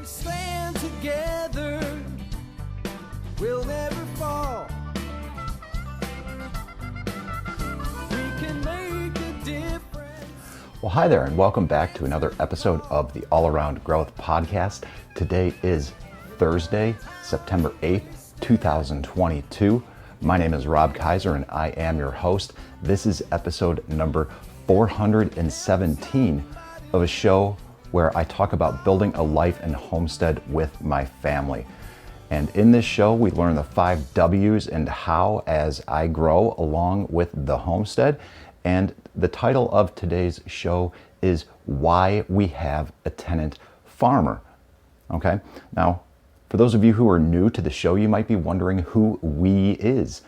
stand together, we'll never fall. We can make a difference. Well, hi there, and welcome back to another episode of the All Around Growth podcast. Today is Thursday, September 8th, 2022. My name is Rob Kaiser, and I am your host. This is episode number 417 of a show where I talk about building a life and homestead with my family. And in this show, we learn the 5 W's and how as I grow along with the homestead. And the title of today's show is Why We Have a Tenant Farmer. Okay, now for those of you who are new to the show, you might be wondering who we is.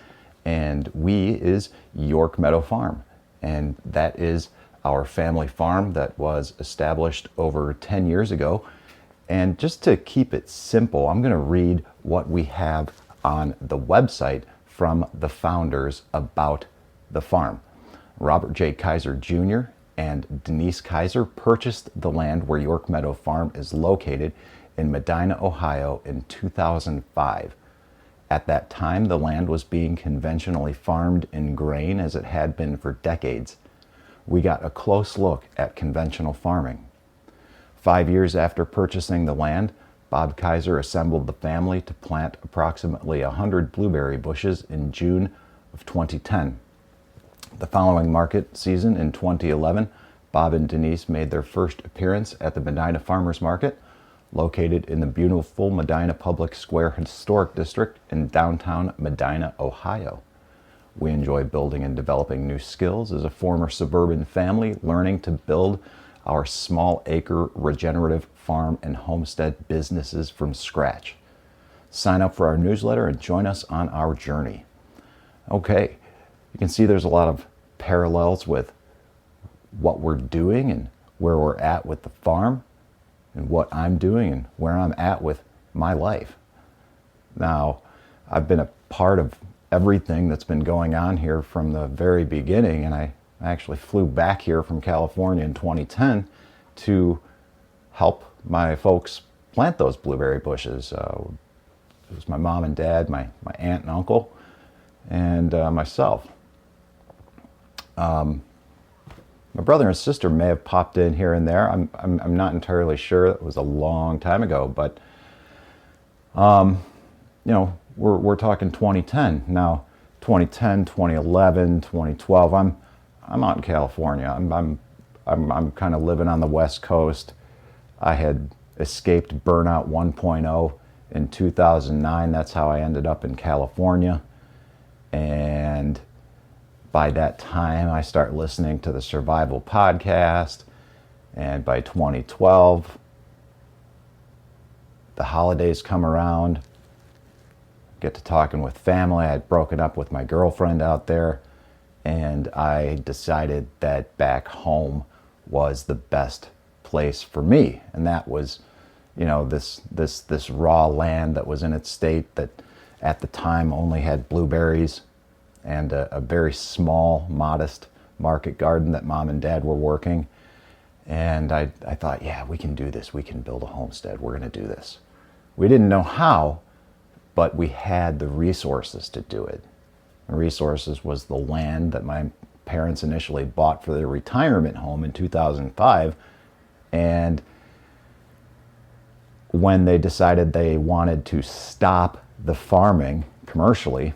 And we is York Meadow Farm. And that is our family farm that was established over 10 years ago. And just to keep it simple, I'm going to read what we have on the website from the founders about the farm. Robert J. Kaiser Jr. and Denise Kaiser purchased the land where York Meadow Farm is located in Medina, Ohio in 2005. At that time, the land was being conventionally farmed in grain as it had been for decades. We got a close look at conventional farming. 5 years after purchasing the land, Bob Kaiser assembled the family to plant approximately 100 blueberry bushes in June of 2010. The following market season in 2011, Bob and Denise made their first appearance at the Medina Farmers Market, located in the beautiful Medina Public Square Historic District in downtown Medina, Ohio. We enjoy building and developing new skills as a former suburban family, learning to build our small acre regenerative farm and homestead businesses from scratch. Sign up for our newsletter and join us on our journey. Okay, you can see there's a lot of parallels with what we're doing and where we're at with the farm and what I'm doing and where I'm at with my life. Now, I've been a part of everything that's been going on here from the very beginning, and I actually flew back here from California in 2010 to help my folks plant those blueberry bushes. It was my mom and dad, my aunt and uncle, and myself. My brother and sister may have popped in here and there. I'm not entirely sure. It was a long time ago, but we're talking 2010 now. 2010, 2011, 2012. I'm out in California. I'm kind of living on the West Coast. I had escaped burnout 1.0 in 2009. That's how I ended up in California. And by that time, I start listening to the Survival Podcast. And by 2012, the holidays come around. Get to talking with family. I had broken up with my girlfriend out there. And I decided that back home was the best place for me. And that was, this raw land that was in its state that at the time only had blueberries and a very small, modest market garden that mom and dad were working. And I thought, yeah, we can do this. We can build a homestead. We're going to do this. We didn't know how, but we had the resources to do it. The resources was the land that my parents initially bought for their retirement home in 2005. And when they decided they wanted to stop the farming commercially,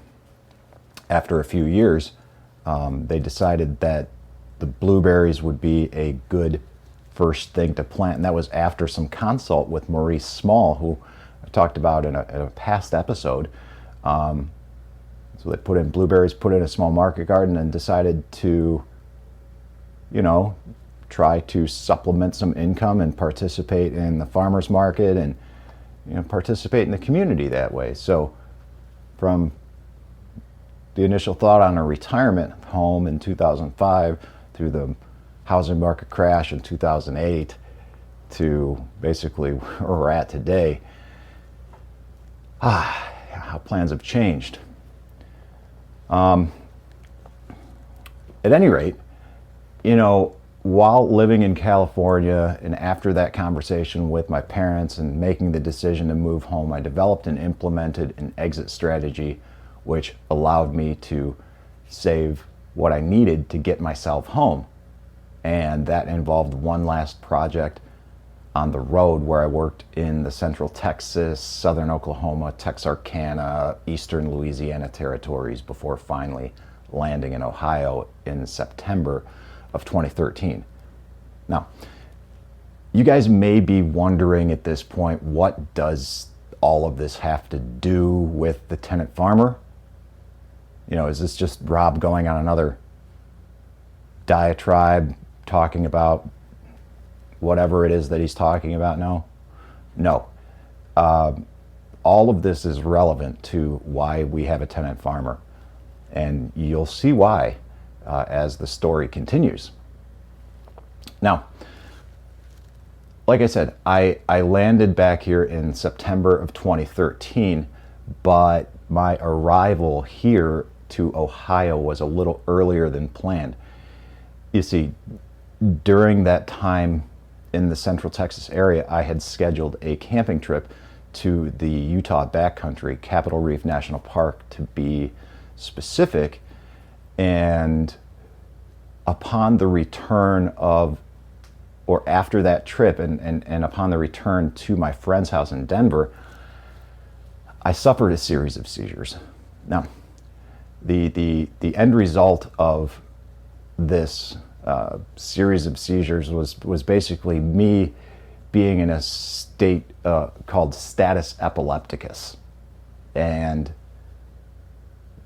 after a few years, they decided that the blueberries would be a good first thing to plant. And that was after some consult with Maurice Small, who I talked about in a past episode. So they put in blueberries, put in a small market garden, and decided to, try to supplement some income and participate in the farmer's market and, participate in the community that way. So from the initial thought on a retirement home in 2005 through the housing market crash in 2008 to basically where we're at today, how plans have changed. At any rate, while living in California and after that conversation with my parents and making the decision to move home, I developed and implemented an exit strategy which allowed me to save what I needed to get myself home. And that involved one last project on the road where I worked in the central Texas, southern Oklahoma, Texarkana, eastern Louisiana territories before finally landing in Ohio in September of 2013. Now, you guys may be wondering at this point, what does all of this have to do with the tenant farmer? You know, is this just Rob going on another diatribe talking about whatever it is that he's talking about now? No. All of this is relevant to why we have a tenant farmer. And you'll see why as the story continues. Now, like I said, I landed back here in September of 2013, but my arrival here to Ohio was a little earlier than planned. You see, during that time in the central Texas area, I had scheduled a camping trip to the Utah backcountry, Capitol Reef National Park to be specific. And upon the return of, or after that trip and upon the return to my friend's house in Denver, I suffered a series of seizures. Now, the end result of this series of seizures was basically me being in a state called status epilepticus. And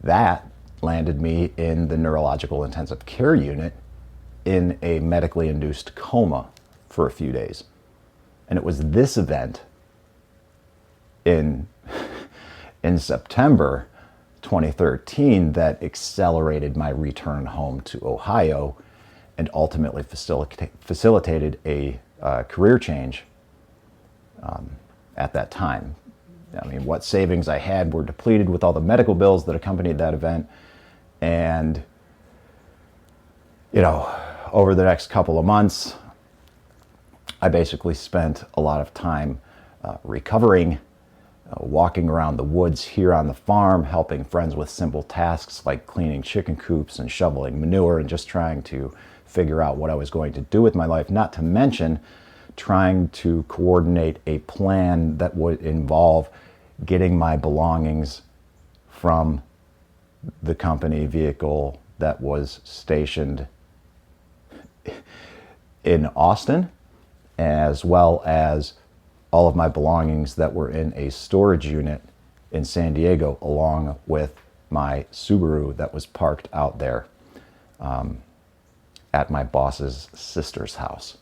that landed me in the neurological intensive care unit in a medically induced coma for a few days. And it was this event in September 2013 that accelerated my return home to Ohio and ultimately facilitated a career change at that time. I mean, what savings I had were depleted with all the medical bills that accompanied that event. And, you know, over the next couple of months, I basically spent a lot of time recovering, walking around the woods here on the farm, helping friends with simple tasks like cleaning chicken coops and shoveling manure, and just trying to figure out what I was going to do with my life, not to mention trying to coordinate a plan that would involve getting my belongings from the company vehicle that was stationed in Austin, as well as all of my belongings that were in a storage unit in San Diego, along with my Subaru that was parked out there at my boss's sister's house.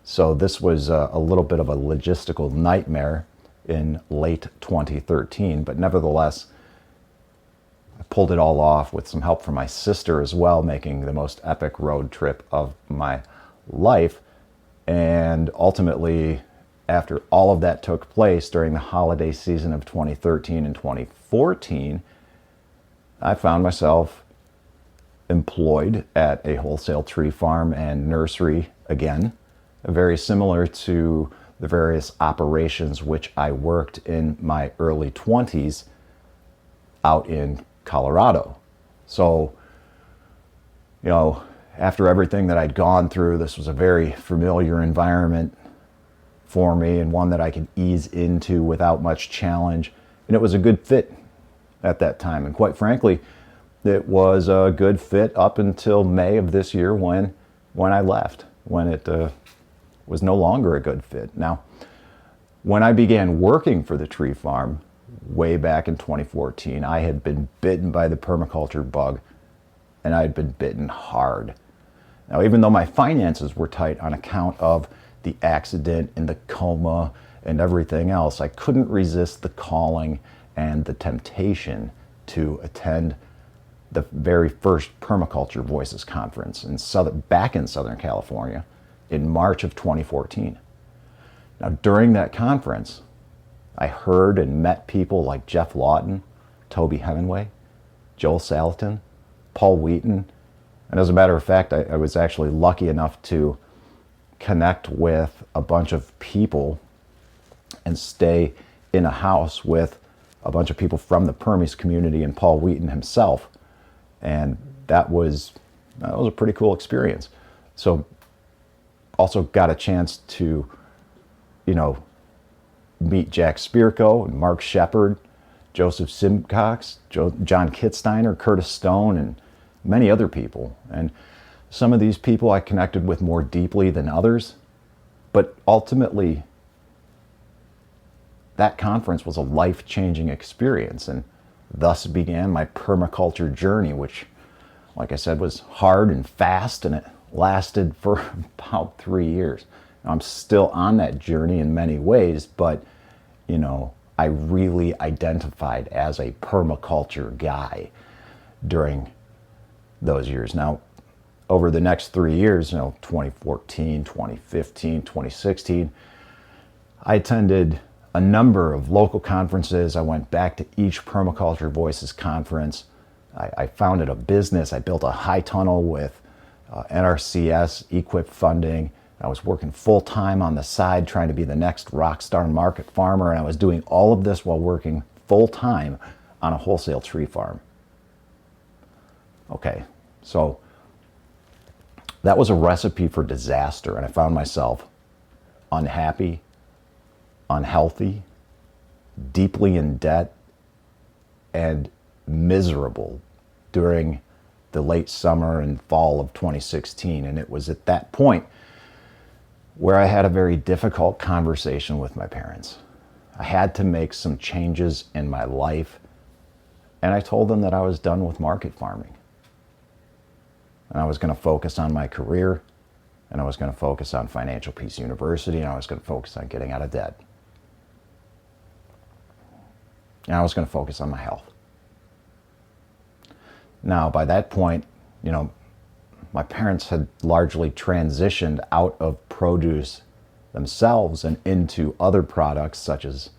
So this was a little bit of a logistical nightmare in late 2013, but nevertheless, I pulled it all off with some help from my sister as well, making the most epic road trip of my life. And ultimately, after all of that took place during the holiday season of 2013 and 2014, I found myself employed at a wholesale tree farm and nursery again, very similar to the various operations which I worked in my early 20s out in Colorado. So, you know, after everything that I'd gone through, this was a very familiar environment for me and one that I could ease into without much challenge. And it was a good fit at that time. And quite frankly, it was a good fit up until May of this year when I left, when it was no longer a good fit. Now, when I began working for the tree farm way back in 2014, I had been bitten by the permaculture bug, and I had been bitten hard. Now, even though my finances were tight on account of the accident and the coma and everything else, I couldn't resist the calling and the temptation to attend the very first Permaculture Voices conference back in Southern California in March of 2014. Now, during that conference, I heard and met people like Jeff Lawton, Toby Hemingway, Joel Salatin, Paul Wheaton, And as a matter of fact, I was actually lucky enough to connect with a bunch of people and stay in a house with a bunch of people from the Permies community and Paul Wheaton himself. And that was a pretty cool experience. So also got a chance to, meet Jack Spirko and Mark Shepard, Joseph Simcox, John Kitzsteiner, Curtis Stone, and many other people. And some of these people I connected with more deeply than others. But ultimately, that conference was a life-changing experience, and thus began my permaculture journey, which, like I said, was hard and fast, and it lasted for about 3 years. I'm still on that journey in many ways, but, I really identified as a permaculture guy during those years. Now, over the next 3 years, 2014, 2015, 2016, I attended a number of local conferences. I went back to each Permaculture Voices conference. I founded a business. I built a high tunnel with NRCS equip funding. I was working full-time on the side trying to be the next rock star market farmer, and I was doing all of this while working full-time on a wholesale tree farm. Okay, so that was a recipe for disaster, and I found myself unhappy, unhealthy, deeply in debt, and miserable during the late summer and fall of 2016. And it was at that point where I had a very difficult conversation with my parents. I had to make some changes in my life, and I told them that I was done with market farming. And I was going to focus on my career, and I was going to focus on Financial Peace University, and I was going to focus on getting out of debt. And I was going to focus on my health. Now, by that point, my parents had largely transitioned out of produce themselves and into other products such as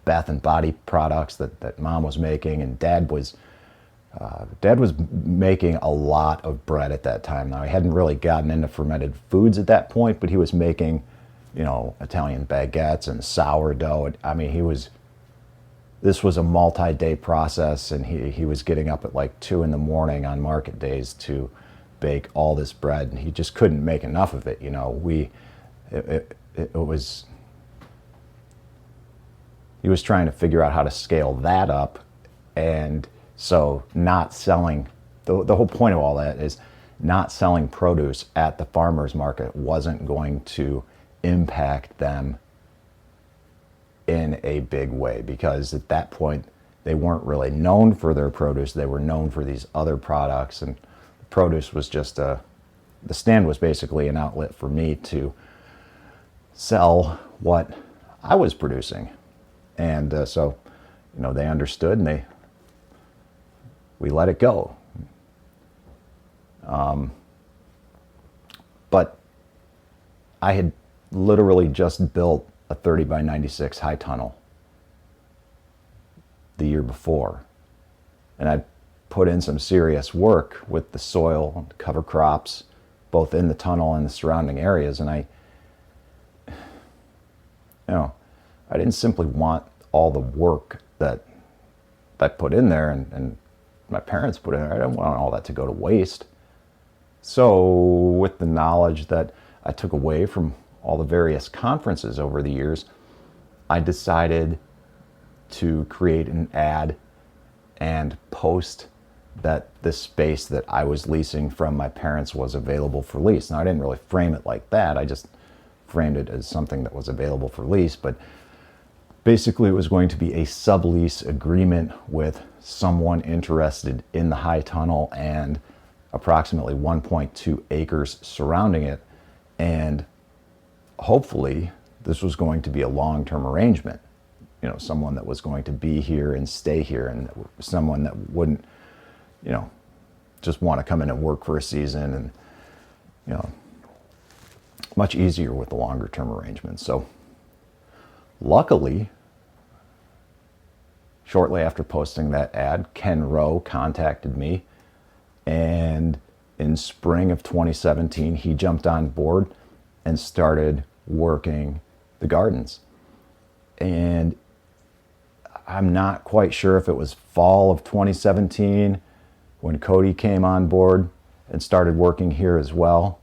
bath and body products that mom was making, and dad was making a lot of bread at that time. Now, he hadn't really gotten into fermented foods at that point, but he was making, Italian baguettes and sourdough. I mean, this was a multi-day process, and he was getting up at like 2 a.m. on market days to bake all this bread, and he just couldn't make enough of it. He was trying to figure out how to scale that up, and so not selling, the whole point of all that is not selling produce at the farmer's market wasn't going to impact them in a big way, because at that point they weren't really known for their produce. They were known for these other products, and the produce was just the stand was basically an outlet for me to sell what I was producing. And so they understood, and we let it go. But I had literally just built a 30 by 96 high tunnel the year before. And I put in some serious work with the soil, cover crops, both in the tunnel and the surrounding areas. And I didn't simply want all the work that I put in there and my parents put in there. I didn't want all that to go to waste. So with the knowledge that I took away from all the various conferences over the years, I decided to create an ad and post that the space that I was leasing from my parents was available for lease. Now, I didn't really frame it like that. I just framed it as something that was available for lease, but basically it was going to be a sublease agreement with someone interested in the high tunnel and approximately 1.2 acres surrounding it. And hopefully this was going to be a long-term arrangement. Someone that was going to be here and stay here, and someone that wouldn't, just want to come in and work for a season, and, much easier with the longer term arrangements. So luckily, shortly after posting that ad, Ken Rowe contacted me and in spring of 2017, he jumped on board and started working the gardens. And I'm not quite sure if it was fall of 2017 when Cody came on board and started working here as well.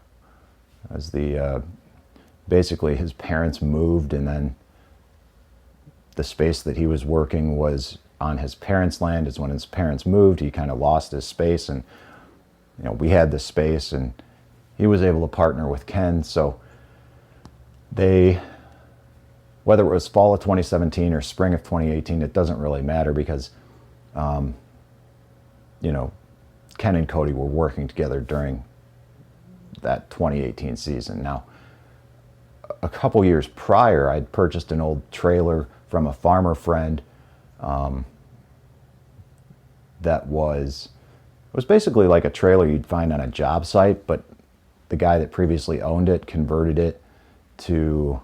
As basically his parents moved, and then the space that he was working was on his parents' land. Is when his parents moved, he kind of lost his space, and we had the space, and he was able to partner with Ken. So they, whether it was fall of 2017 or spring of 2018, it doesn't really matter, because Ken and Cody were working together during that 2018 season. Now, a couple years prior, I'd purchased an old trailer from a farmer friend that was basically like a trailer you'd find on a job site, but the guy that previously owned it converted it to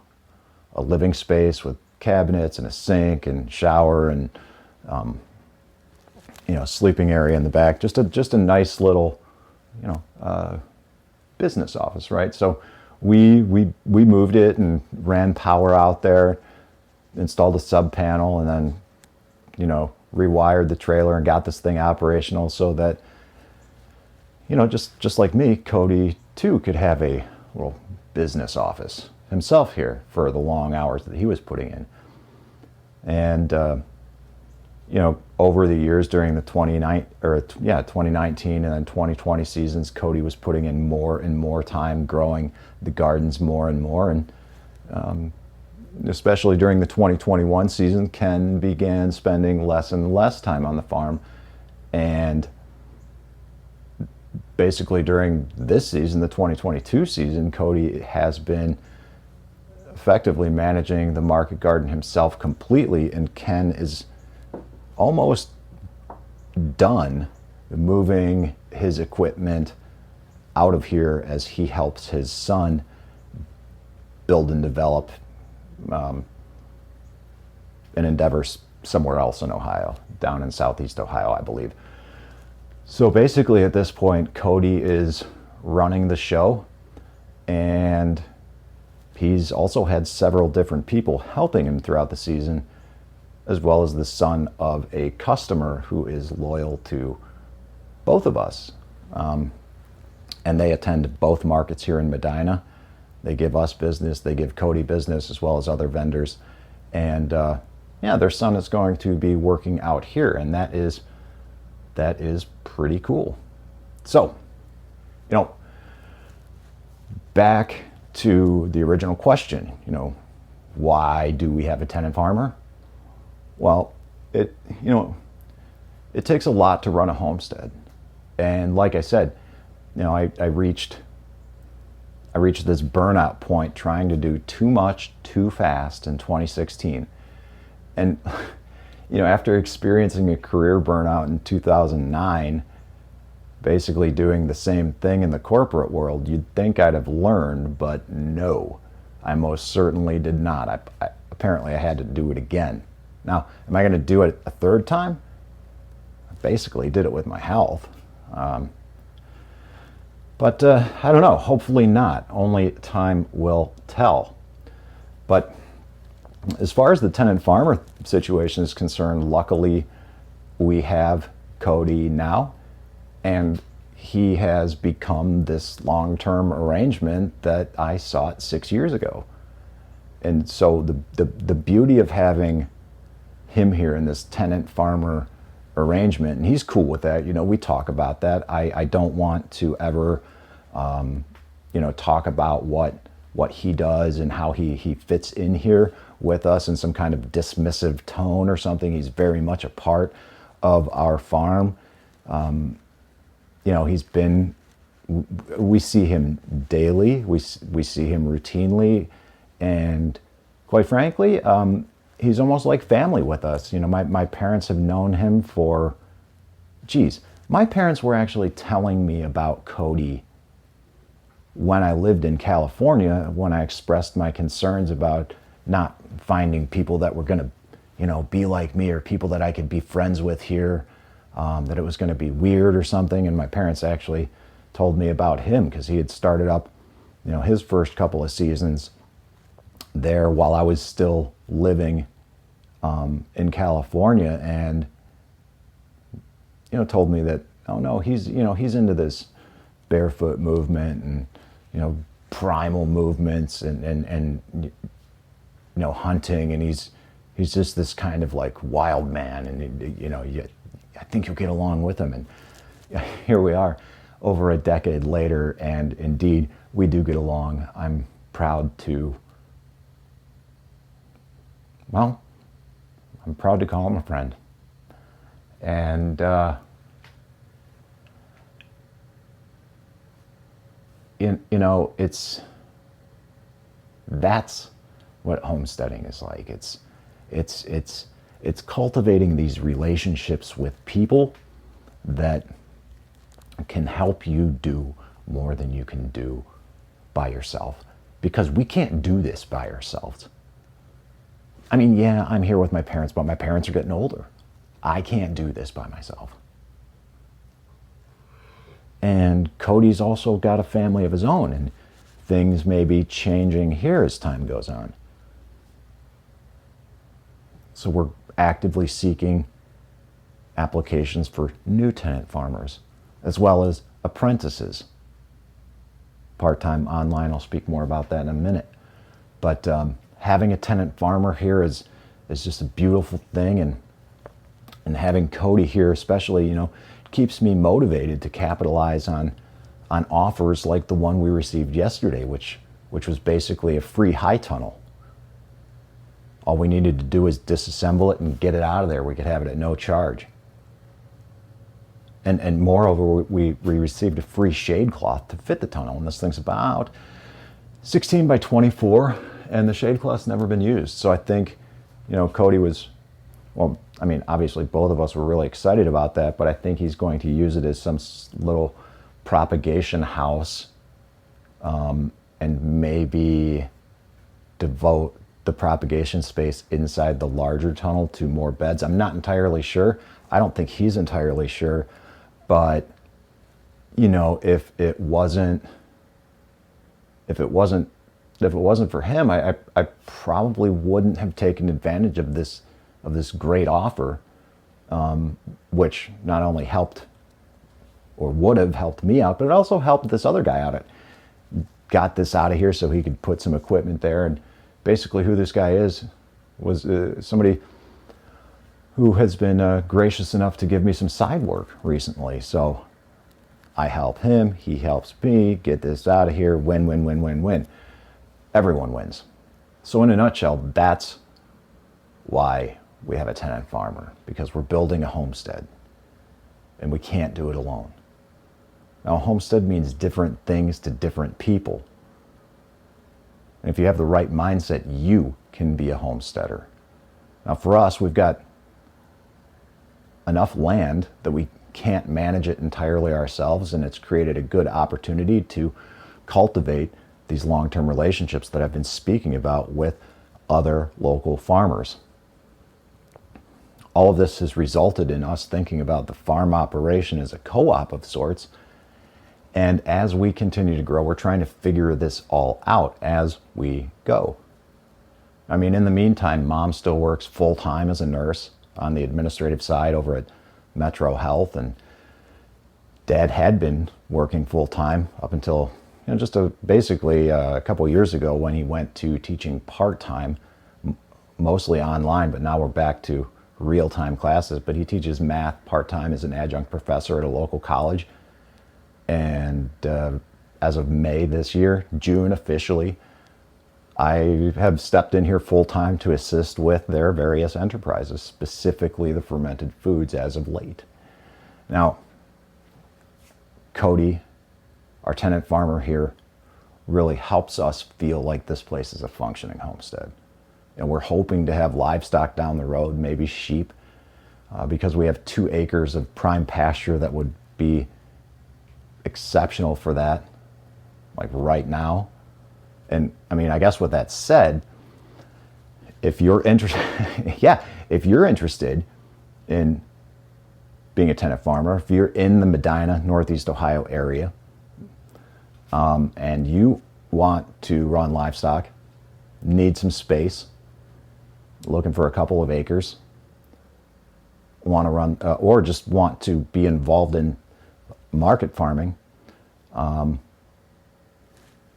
a living space with cabinets and a sink and shower and sleeping area in the back. Just a nice little business office, right? So we moved it and ran power out there, installed a sub panel, and then rewired the trailer and got this thing operational so that just like me, Cody too could have a little business office himself here for the long hours that he was putting in. And over the years during the 2019 and then 2020 seasons, Cody was putting in more and more time growing the gardens more and more. And especially during the 2021 season, Ken began spending less and less time on the farm. And basically during this season, the 2022 season, Cody has been effectively managing the market garden himself completely, and Ken is almost done moving his equipment out of here as he helps his son build and develop an endeavor somewhere else in Ohio, down in southeast Ohio, I believe. So basically at this point, Cody is running the show, and he's also had several different people helping him throughout the season, as well as the son of a customer who is loyal to both of us. And they attend both markets here in Medina. They give us business, they give Cody business, as well as other vendors. And their son is going to be working out here, and that is pretty cool. So, back to the original question, why do we have a tenant farmer? Well, it takes a lot to run a homestead. And like I said, I reached this burnout point trying to do too much too fast in 2016. And after experiencing a career burnout in 2009, basically doing the same thing in the corporate world, you'd think I'd have learned, but no, I most certainly did not. Apparently I had to do it again. Now, am I going to do it a third time? I basically did it with my health. But I don't know, hopefully not. Only time will tell. But as far as the tenant farmer situation is concerned, luckily we have Cody now, and he has become this long-term arrangement that I sought 6 years ago. And so the beauty of having him here in this tenant farmer arrangement, and he's cool with that. We talk about that. I don't want to ever talk about what he does and how he fits in here with us in some kind of dismissive tone or something. He's very much a part of our farm. We see him daily, we see him routinely, and quite frankly, he's almost like family with us. My parents have known him for, my parents were actually telling me about Cody when I lived in California, when I expressed my concerns about not finding people that were going to, be like me, or people that I could be friends with here, that it was going to be weird or something. And my parents actually told me about him because he had started up, his first couple of seasons there while I was still living in California, and told me that, oh no, he's into this barefoot movement and primal movements and hunting, and he's just this kind of like wild man, and I think you'll get along with him. And here we are over a decade later, and indeed we do get along. I'm proud to call him a friend. And that's what homesteading is like. It's cultivating these relationships with people that can help you do more than you can do by yourself, because we can't do this by ourselves. I mean, yeah, I'm here with my parents, but my parents are getting older. I can't do this by myself. And Cody's also got a family of his own, and things may be changing here as time goes on. So we're actively seeking applications for new tenant farmers, as well as apprentices. Part-time online, I'll speak more about that in a minute. But having a tenant farmer here is just a beautiful thing, and having Cody here especially, keeps me motivated to capitalize on offers like the one we received yesterday, which was basically a free high tunnel. All we needed to do is disassemble it and get it out of there. We could have it at no charge. And moreover, we received a free shade cloth to fit the tunnel, and this thing's about 16 by 24, and the shade cloth's never been used. So I think, Cody was, well, I mean, obviously both of us were really excited about that, but I think he's going to use it as some little propagation house, and maybe devote the propagation space inside the larger tunnel to more beds. I'm not entirely sure. I don't think he's entirely sure, but if it wasn't for him, I probably wouldn't have taken advantage of this great offer, which not only helped or would have helped me out, but it also helped this other guy out. It got this out of here so he could put some equipment there. And basically who this guy is was somebody who has been gracious enough to give me some side work recently. So I help him, he helps me get this out of here. Win, win, win, win, win. Everyone wins. So in a nutshell, that's why we have a tenant farmer, because we're building a homestead and we can't do it alone. Now, a homestead means different things to different people. And if you have the right mindset, you can be a homesteader. Now, for us, we've got enough land that we can't manage it entirely ourselves, and it's created a good opportunity to cultivate these long-term relationships that I've been speaking about with other local farmers. All of this has resulted in us thinking about the farm operation as a co-op of sorts. And as we continue to grow, we're trying to figure this all out as we go. I mean, in the meantime, Mom still works full-time as a nurse on the administrative side over at Metro Health, and Dad had been working full-time up until basically a couple of years ago when he went to teaching part-time, mostly online, but now we're back to real-time classes. But he teaches math part-time as an adjunct professor at a local college. And as of May this year, June officially, I have stepped in here full-time to assist with their various enterprises, specifically the fermented foods as of late. Now, Cody, our tenant farmer here, really helps us feel like this place is a functioning homestead. And we're hoping to have livestock down the road, maybe sheep, because we have 2 acres of prime pasture that would be exceptional for that, like right now. And I mean, I guess with that said, if you're interested, if you're interested in being a tenant farmer, if you're in the Medina, Northeast Ohio area, and you want to run livestock, need some space, looking for a couple of acres, want to run, or just want to be involved in market farming,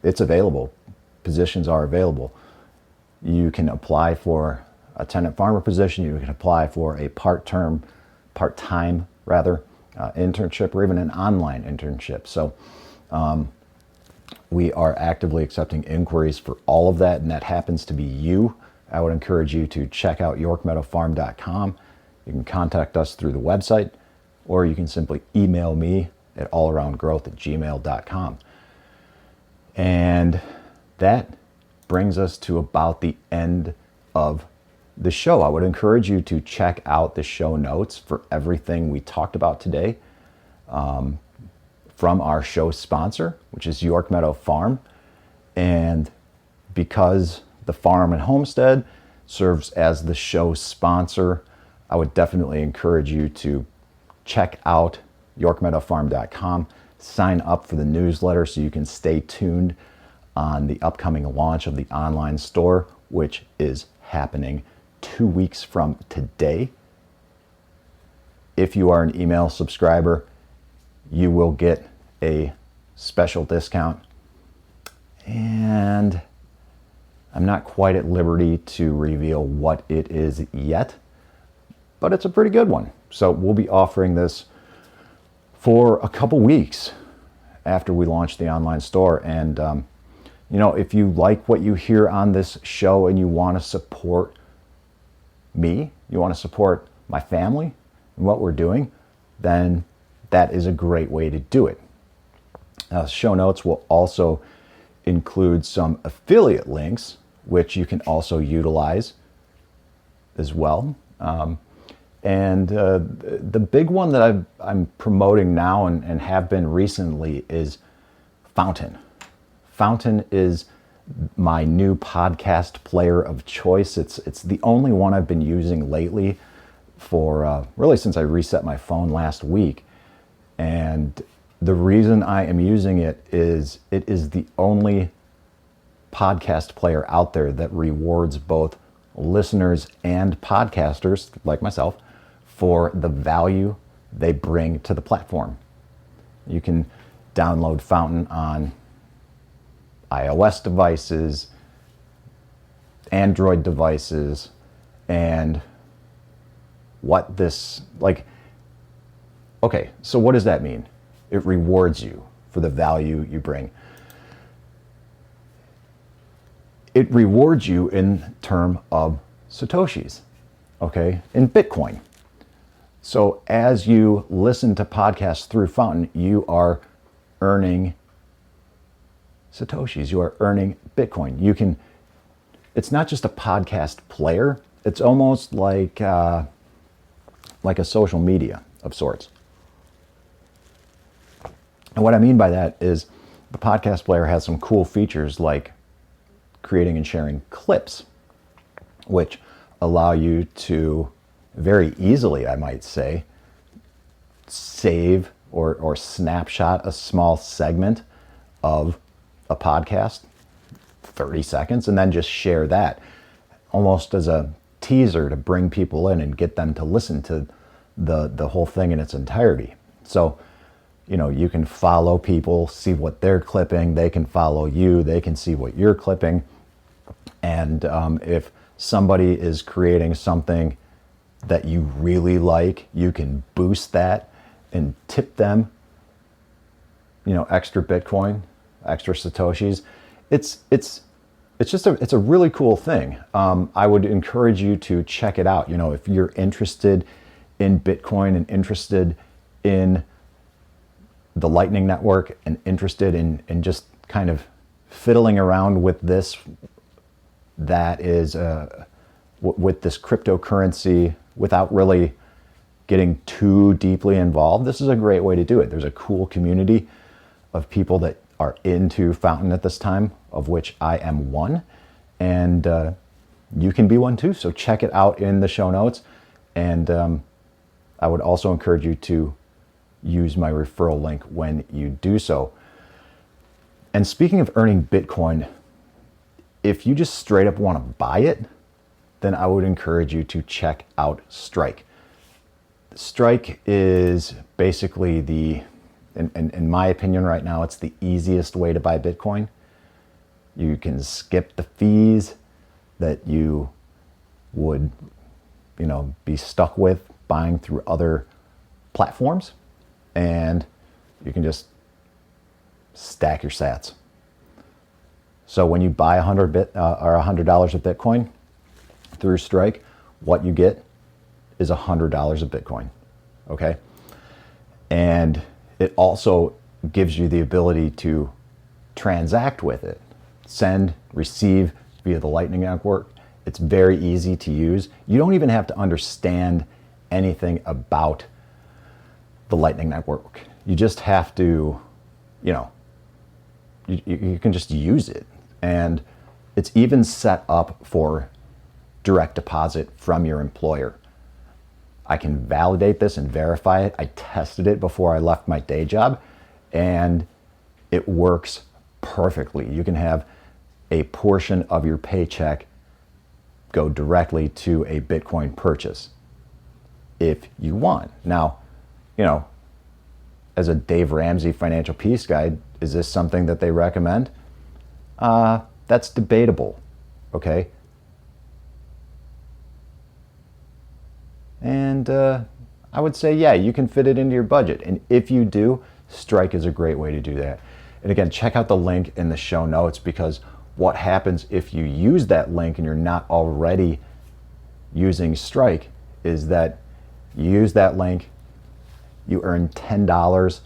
it's available. Positions are available. You can apply for a tenant farmer position. You can apply for a part-time internship, or even an online internship. So we are actively accepting inquiries for all of that, and that happens to be you. I would encourage you to check out yorkmeadowfarm.com. You can contact us through the website, or you can simply email me at allaroundgrowth@gmail.com. And that brings us to about the end of the show. I would encourage you to check out the show notes for everything we talked about today from our show sponsor, which is York Meadow Farm. And because the farm and homestead serves as the show sponsor, I would definitely encourage you to check out yorkmeadowfarm.com, sign up for the newsletter so you can stay tuned on the upcoming launch of the online store, which is happening 2 weeks from today. If you are an email subscriber, you will get a special discount. And I'm not quite at liberty to reveal what it is yet, but it's a pretty good one. So we'll be offering this for a couple weeks after we launch the online store. And if you like what you hear on this show and you want to support me, you want to support my family and what we're doing, then that is a great way to do it. Show notes will also include some affiliate links, which you can also utilize as well. And the big one that I'm promoting now and have been recently is Fountain. Fountain is my new podcast player of choice. It's the only one I've been using lately for really since I reset my phone last week. And the reason I am using it is the only podcast player out there that rewards both listeners and podcasters like myself for the value they bring to the platform. You can download Fountain on iOS devices, Android devices, and okay, so what does that mean? It rewards you for the value you bring. It rewards you in terms of Satoshis, okay, in Bitcoin. So as you listen to podcasts through Fountain, you are earning Satoshis, you are earning Bitcoin. It's not just a podcast player, it's almost like a social media of sorts. And what I mean by that is the podcast player has some cool features like creating and sharing clips, which allow you to very easily, I might say, save or snapshot a small segment of a podcast, 30 seconds, and then just share that almost as a teaser to bring people in and get them to listen to the whole thing in its entirety. So, you can follow people, see what they're clipping, they can follow you, they can see what you're clipping. And if somebody is creating something that you really like, you can boost that and tip them, extra Bitcoin, extra Satoshis. It's a really cool thing. I would encourage you to check it out. If you're interested in Bitcoin and interested in the Lightning Network and interested in just kind of fiddling around with this, that is with this cryptocurrency without really getting too deeply involved, this is a great way to do it. There's a cool community of people that are into Fountain at this time, of which I am one, and you can be one too. So check it out in the show notes, and I would also encourage you to use my referral link when you do so. And speaking of earning Bitcoin, if you just straight up want to buy it, then I would encourage you to check out Strike. Strike is basically in my opinion right now, it's the easiest way to buy Bitcoin. You can skip the fees that you would, be stuck with buying through other platforms, and you can just stack your sats. So when you buy $100 of Bitcoin through Strike, what you get is $100 of Bitcoin. Okay, and it also gives you the ability to transact with it, send, receive via the Lightning Network. It's very easy to use. You don't even have to understand anything about the Lightning Network. You just have to, you can just use it. And it's even set up for direct deposit from your employer. I can validate this and verify it. I tested it before I left my day job, and it works perfectly. You can have a portion of your paycheck go directly to a Bitcoin purchase if you want. Now, as a Dave Ramsey financial peace guide, is this something that they recommend? That's debatable, okay? And I would say, yeah, you can fit it into your budget. And if you do, Strike is a great way to do that. And again, check out the link in the show notes, because what happens if you use that link and you're not already using Strike is that you use that link, you earn $10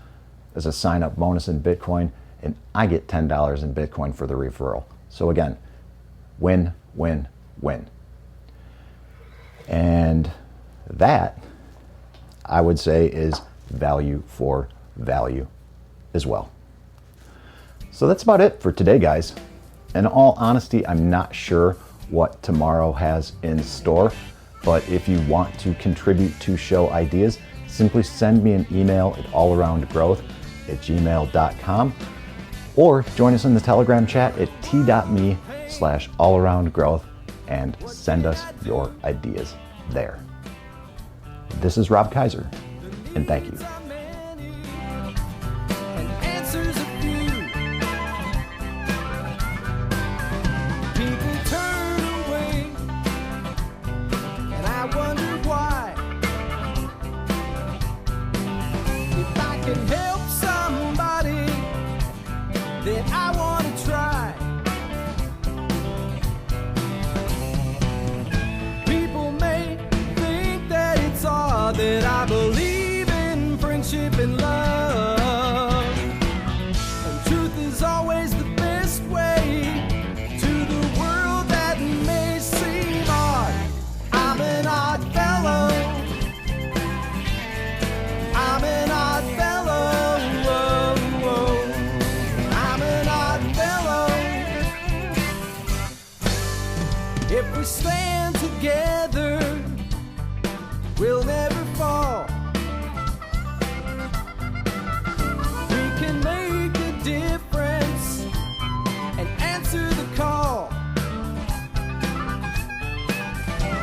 as a sign-up bonus in Bitcoin, and I get $10 in Bitcoin for the referral. So again, win, win, win. And that, I would say, is value for value as well. So that's about it for today, guys. In all honesty, I'm not sure what tomorrow has in store, but if you want to contribute to show ideas, simply send me an email at allaroundgrowth@gmail.com, or join us in the Telegram chat at t.me/allaroundgrowth and send us your ideas there. This is Rob Kaiser, and thank you. And answers a few. People turn away, and I wonder why. If I can help somebody, then I want to try. People may think that it's odd that I believe in friendship and love, and truth is always the best way to the world that may seem odd. I'm an odd fellow. I'm an odd fellow. Whoa, whoa. I'm an odd fellow. If we stand together, we'll never fall. We can make a difference and answer the call.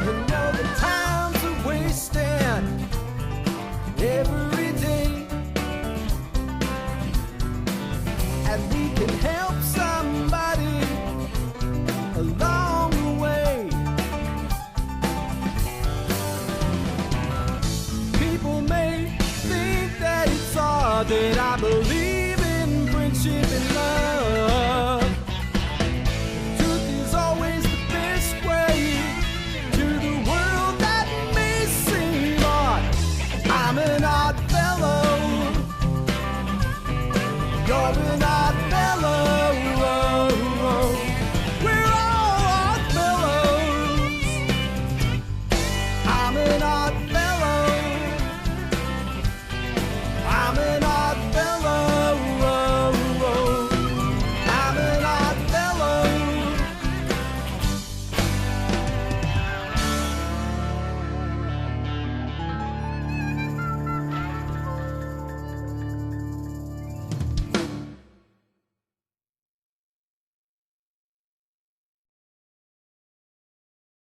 You know the times are wasting every day, and we can help somebody along the way. People may think that it's odd that I believe in friendship and love. Truth is always the best way to the world that may seem odd. I'm an odd fellow. You're an odd